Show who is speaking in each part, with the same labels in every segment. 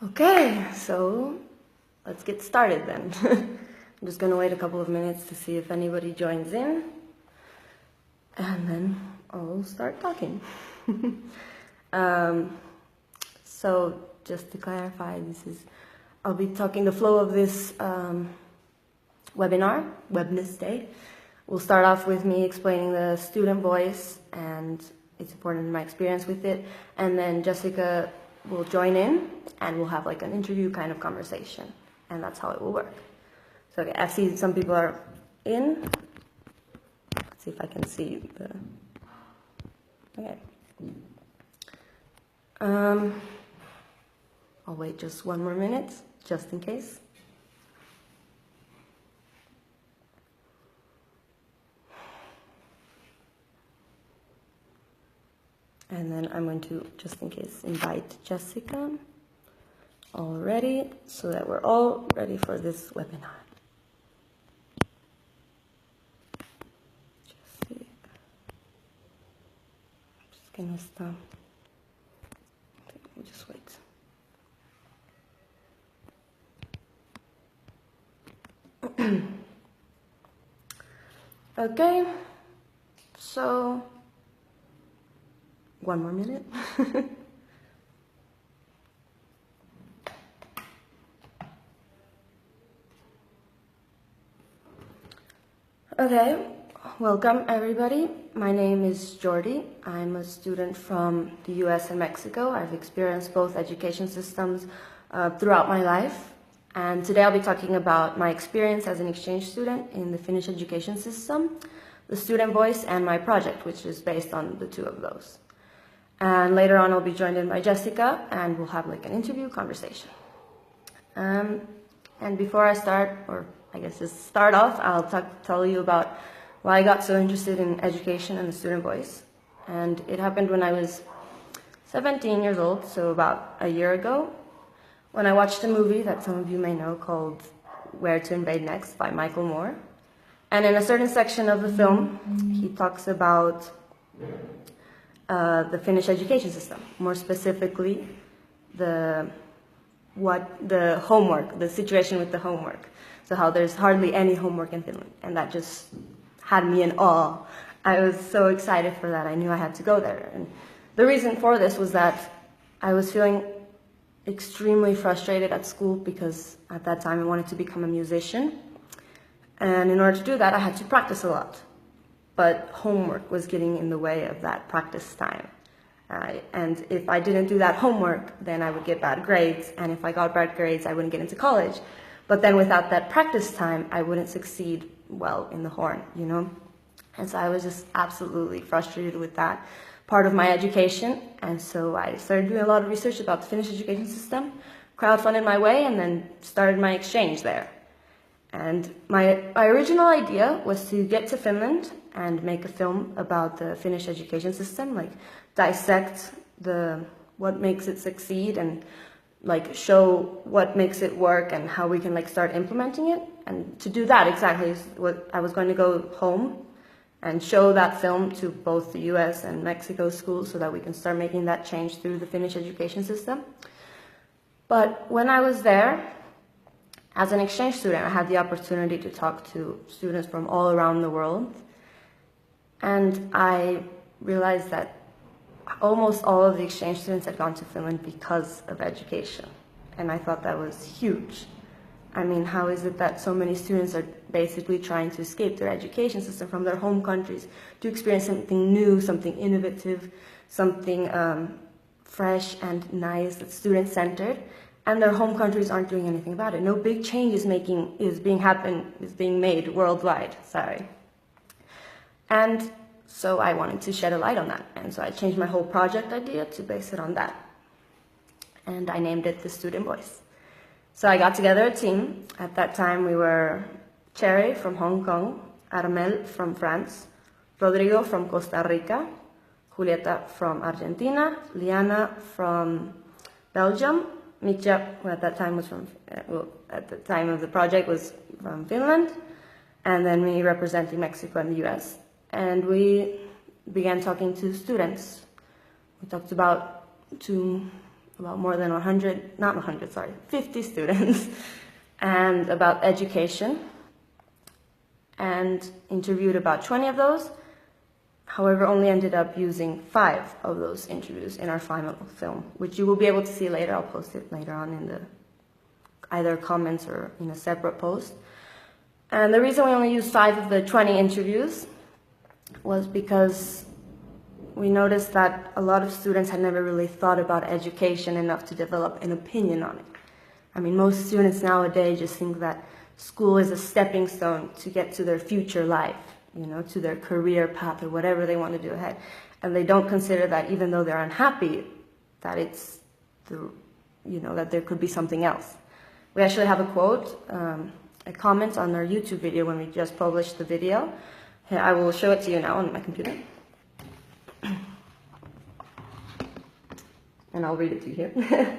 Speaker 1: Okay, so let's get started then. I'm just going to wait a couple of minutes to see if anybody joins in, and then I'll start talking. So just to clarify, I'll be talking the flow of this webinar, Webness Day. We'll start off with me explaining the student voice and its importance in my experience with it, and then Jessica will join in and we'll have like an interview kind of conversation, and that's how it will work. So okay, I see some people are in. Let's see if I can see the... Okay. I'll wait just one more minute, just in case. And then I'm going to, just in case, invite Jessica already, so that we're all ready for this webinar. Jessica. I'm just gonna stop. Let me just wait. Okay, so one more minute. Okay, welcome everybody. My name is Jordy. I'm a student from the US and Mexico. I've experienced both education systems throughout my life. And today I'll be talking about my experience as an exchange student in the Finnish education system, the student voice, and my project, which is based on the two of those. And later on I'll be joined in by Jessica, and we'll have like an interview conversation. And before I start, or I guess just start off, I'll tell you about why I got so interested in education and the student voice. And it happened when I was 17 years old, so about a year ago, when I watched a movie that some of you may know called Where to Invade Next by Michael Moore. And in a certain section of the film, he talks about the Finnish education system, more specifically the homework, the situation with the homework. So how there's hardly any homework in Finland, and that just had me in awe. I was so excited for that. I knew I had to go there. And the reason for this was that I was feeling extremely frustrated at school because at that time I wanted to become a musician. And in order to do that, I had to practice a lot. But homework was getting in the way of that practice time. And if I didn't do that homework, then I would get bad grades. And if I got bad grades, I wouldn't get into college. But then without that practice time, I wouldn't succeed well in the horn, you know? And so I was just absolutely frustrated with that part of my education. And so I started doing a lot of research about the Finnish education system, crowdfunded my way, and then started my exchange there. And my original idea was to get to Finland and make a film about the Finnish education system, like dissect what makes it succeed and like show what makes it work and how we can like start implementing it. And to do that exactly is what I was going to go home and show that film to both the US and Mexico schools so that we can start making that change through the Finnish education system. But when I was there, as an exchange student, I had the opportunity to talk to students from all around the world. And I realized that almost all of the exchange students had gone to Finland because of education. And I thought that was huge. I mean, how is it that so many students are basically trying to escape their education system from their home countries to experience something new, something innovative, something fresh and nice that's student-centered, and their home countries aren't doing anything about it. No big change is being made worldwide, sorry. And so I wanted to shed a light on that. And so I changed my whole project idea to base it on that. And I named it The Student Voice. So I got together a team. At that time we were Cherry from Hong Kong, Armel from France, Rodrigo from Costa Rica, Julieta from Argentina, Liana from Belgium, Mitya, who at that time was from, at the time of the project was from Finland, and then me representing Mexico and the US. And we began talking to students. We talked about to about more than 100, not 100, sorry, 50 students, and about education, and interviewed about 20 of those. However, only ended up using 5 of those interviews in our final film, which you will be able to see later. I'll post it later on in the either comments or in a separate post. And the reason we only used 5 of the 20 interviews was because we noticed that a lot of students had never really thought about education enough to develop an opinion on it. I mean, most students nowadays just think that school is a stepping stone to get to their future life, you know, to their career path or whatever they want to do ahead. And they don't consider that even though they're unhappy, that it's, that there could be something else. We actually have a quote, a comment on our YouTube video when we just published the video. Here, I will show it to you now on my computer. And I'll read it to you here.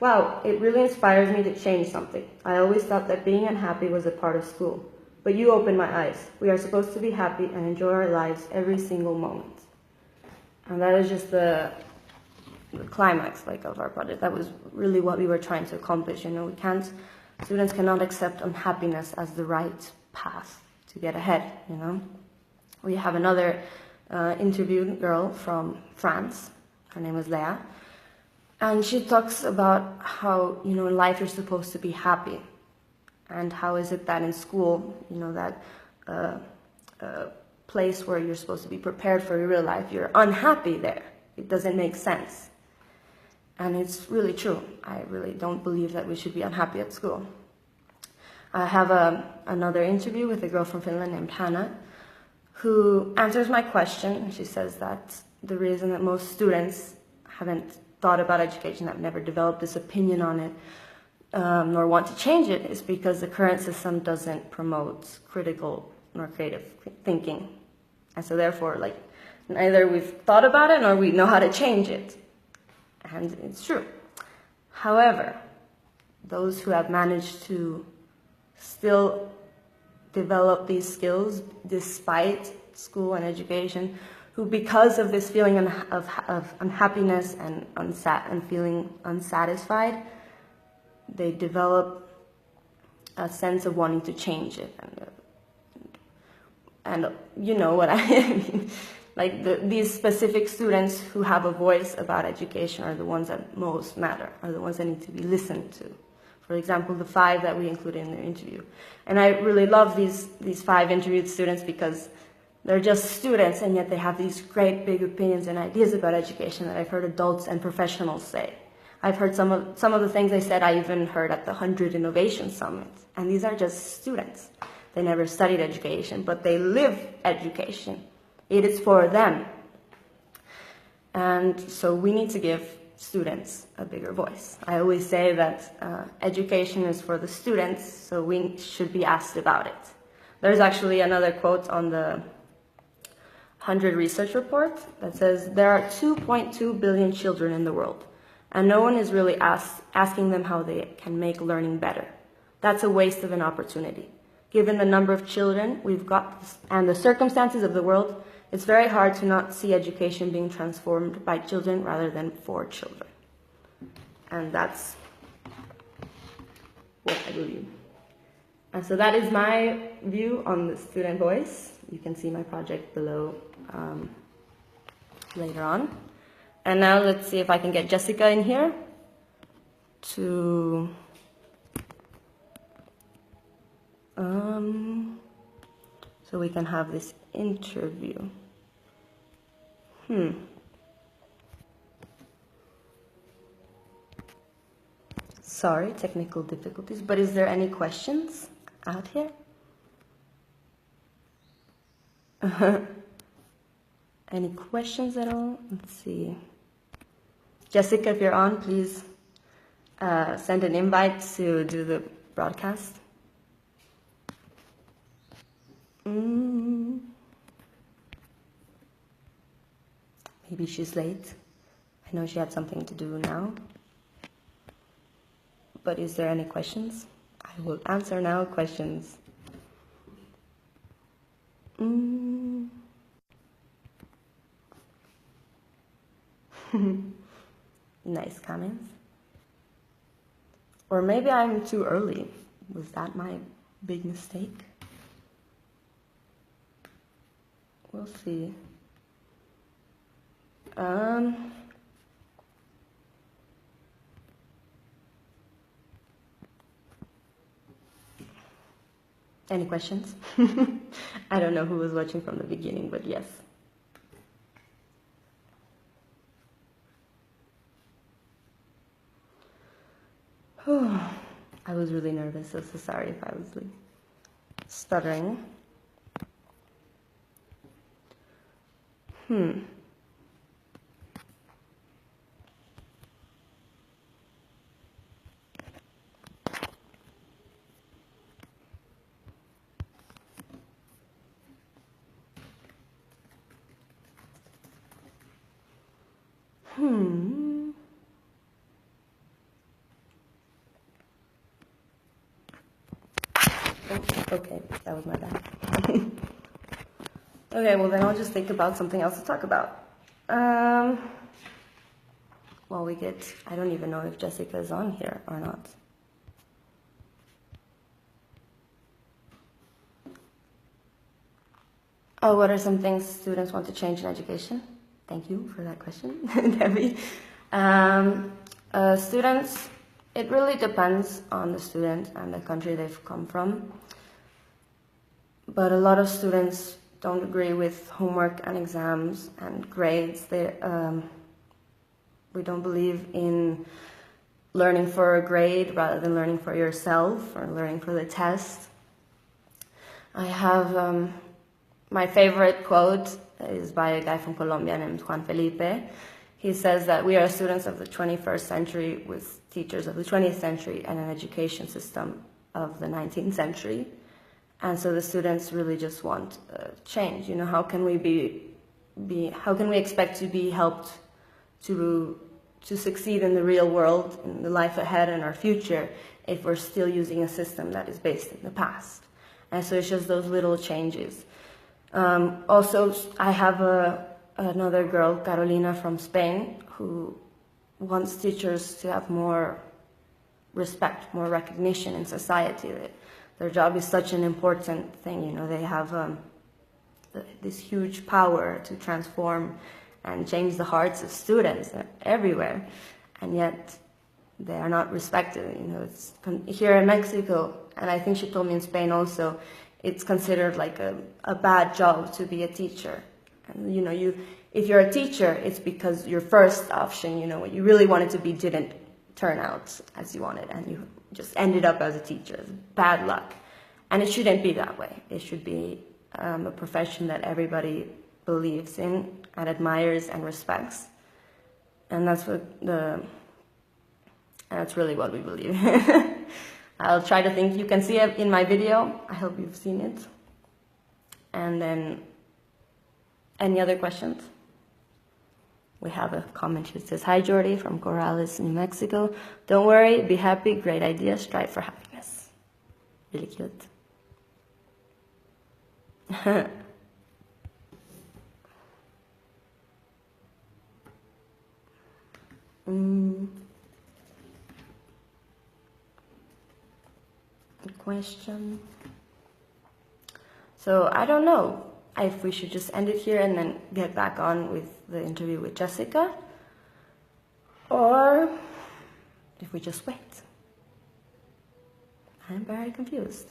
Speaker 1: Wow, it really inspires me to change something. I always thought that being unhappy was a part of school. But you opened my eyes. We are supposed to be happy and enjoy our lives every single moment. And that is just the climax of our project. That was really what we were trying to accomplish. Students cannot accept unhappiness as the right path to get ahead, We have another interviewed girl from France. Her name is Leah. And she talks about how, in life you're supposed to be happy. And how is it that in school, that place where you're supposed to be prepared for your real life, you're unhappy there. It doesn't make sense. And it's really true. I really don't believe that we should be unhappy at school. I have another interview with a girl from Finland named Hannah, who answers my question. She says that the reason that most students haven't thought about education, have never developed this opinion on it, nor want to change it, is because the current system doesn't promote critical nor creative thinking. And so therefore, neither we've thought about it nor we know how to change it. And it's true. However, those who have managed to still develop these skills despite school and education, who because of this feeling of unhappiness and feeling unsatisfied, they develop a sense of wanting to change it. And you know what I mean. These specific students who have a voice about education are the ones that most matter, are the ones that need to be listened to. For example, the 5 that we included in the interview. And I really love these 5 interviewed students because they're just students, and yet they have these great big opinions and ideas about education that I've heard adults and professionals say. I've heard some of the things they said I even heard at the HundrED Innovation Summit. And these are just students. They never studied education, but they live education. It is for them. And so we need to give students a bigger voice. I always say that education is for the students, so we should be asked about it. There's actually another quote on the HundrED research report that says, there are 2.2 billion children in the world, and no one is really asking them how they can make learning better. That's a waste of an opportunity. Given the number of children we've got and the circumstances of the world, it's very hard to not see education being transformed by children rather than for children. And that's what I believe. And so that is my view on the student voice. You can see my project below later on. And now let's see if I can get Jessica in here to so we can have this interview. Sorry, technical difficulties, but is there any questions out here? Any questions at all? Let's see. Jessica, if you're on, please send an invite to do the broadcast. Maybe she's late. I know she had something to do now. But is there any questions? I will answer now questions. Nice comments. Or maybe I'm too early. Was that my big mistake? We'll see. Any questions? I don't know who was watching from the beginning, but yes. I was really nervous, so sorry if I was like stuttering. Oh, okay, that was my bad. Okay, well then I'll just think about something else to talk about. Well, I don't even know if Jessica is on here or not. Oh, what are some things students want to change in education? Thank you for that question, Debbie. Students, it really depends on the student and the country they've come from. But a lot of students don't agree with homework and exams and grades. We don't believe in learning for a grade rather than learning for yourself or learning for the test. I have my favorite quote is by a guy from Colombia named Juan Felipe. He says that we are students of the 21st century with teachers of the 20th century and an education system of the 19th century. And so the students really just want change. You know, how can we how can we expect to be helped to succeed in the real world, in the life ahead and our future, if we're still using a system that is based in the past? And so it's just those little changes. Also, I have another girl, Carolina from Spain, who wants teachers to have more respect, more recognition in society. Their job is such an important thing, you know, they have this huge power to transform and change the hearts of students everywhere, and yet they are not respected. You know, it's here in Mexico, and I think she told me in Spain also, it's considered like a bad job to be a teacher. And you know, if you're a teacher, it's because your first option, you know, what you really wanted to be didn't turn out as you wanted, and you just ended up as a teacher. It's bad luck. And it shouldn't be that way. It should be a profession that everybody believes in and admires and respects. And that's really what we believe. I'll try to think. You can see it in my video. I hope you've seen it. And then, any other questions? We have a comment here that says, "Hi Jordy from Corrales, New Mexico. Don't worry, be happy, great idea, strive for happiness." Really cute. Good question. So I don't know if we should just end it here and then get back on with the interview with Jessica, or if we just wait. I'm very confused.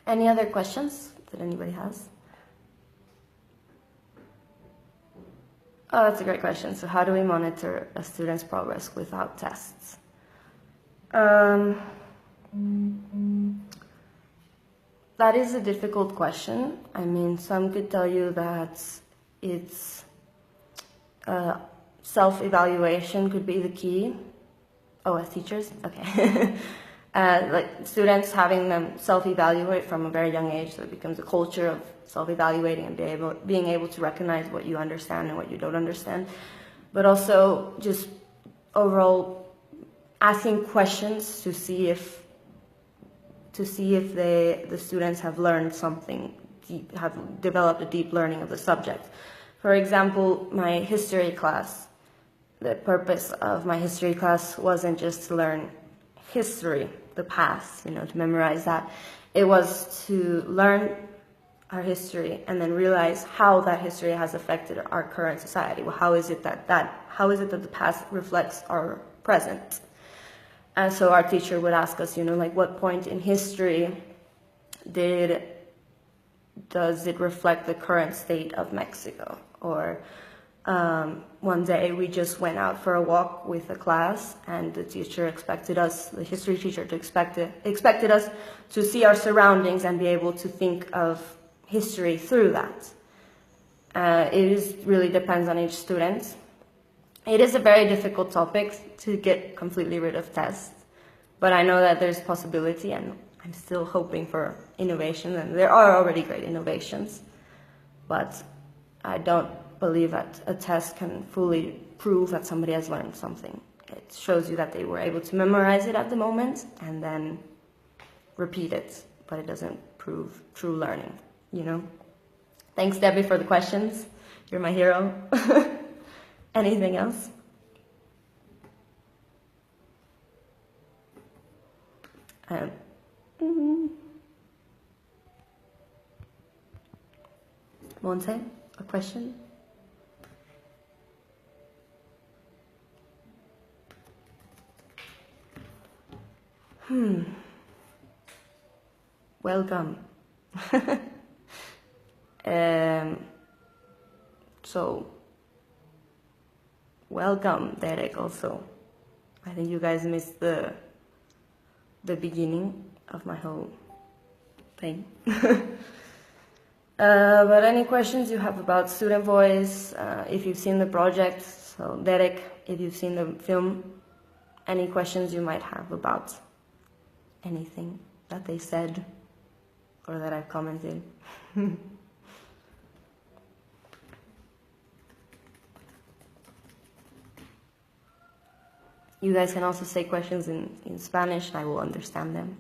Speaker 1: Any other questions that anybody has? Oh, that's a great question. So how do we monitor a student's progress without tests? That is a difficult question. I mean, some could tell you that it's self-evaluation could be the key. Oh, as teachers? Okay. Like students having them self-evaluate from a very young age, so it becomes a culture of self-evaluating and being able to recognize what you understand and what you don't understand. But also just overall asking questions to see if to see if the students have learned something deep, have developed a deep learning of the subject. For example, my history class, the purpose of my history class wasn't just to learn history, the past, you know, to memorize that. It was to learn our history and then realize how that history has affected our current society. Well, how is it that the past reflects our present? And so our teacher would ask us, you know, like, what point in history does it reflect the current state of Mexico? Or one day we just went out for a walk with the class, and the teacher expected us, the history teacher, expected us to see our surroundings and be able to think of history through that. Really depends on each student. It is a very difficult topic to get completely rid of tests, but I know that there's possibility, and I'm still hoping for innovation, and there are already great innovations, but I don't believe that a test can fully prove that somebody has learned something. It shows you that they were able to memorize it at the moment and then repeat it, but it doesn't prove true learning, you know? Thanks, Debbie, for the questions. You're my hero. Anything else? Monse, a question? Welcome. So, welcome, Derek, also. I think you guys missed the beginning of my whole thing. But any questions you have about Student Voice, if you've seen the project, so Derek, if you've seen the film, any questions you might have about anything that they said or that I've commented. You guys can also say questions in Spanish, and I will understand them.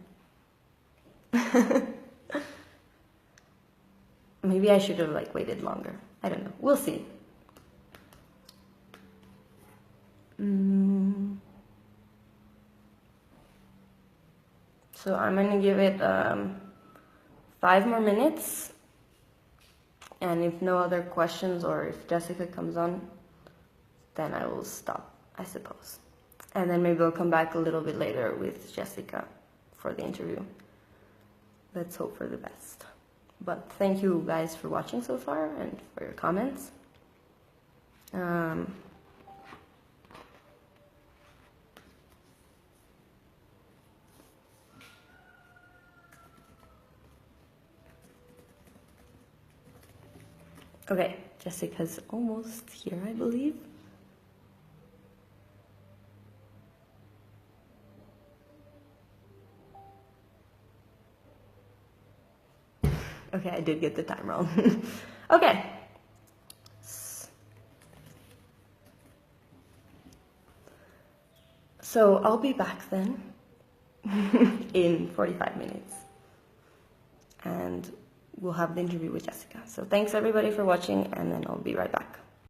Speaker 1: Maybe I should have waited longer. I don't know. We'll see. So I'm gonna give it 5 more minutes, and if no other questions or if Jessica comes on, then I will stop, I suppose. And then maybe I'll come back a little bit later with Jessica for the interview. Let's hope for the best. But thank you guys for watching so far and for your comments. Okay, Jessica's almost here, I believe. Okay, I did get the time wrong. Okay. So I'll be back then in 45 minutes. And we'll have the interview with Jessica. So thanks everybody for watching, and then I'll be right back.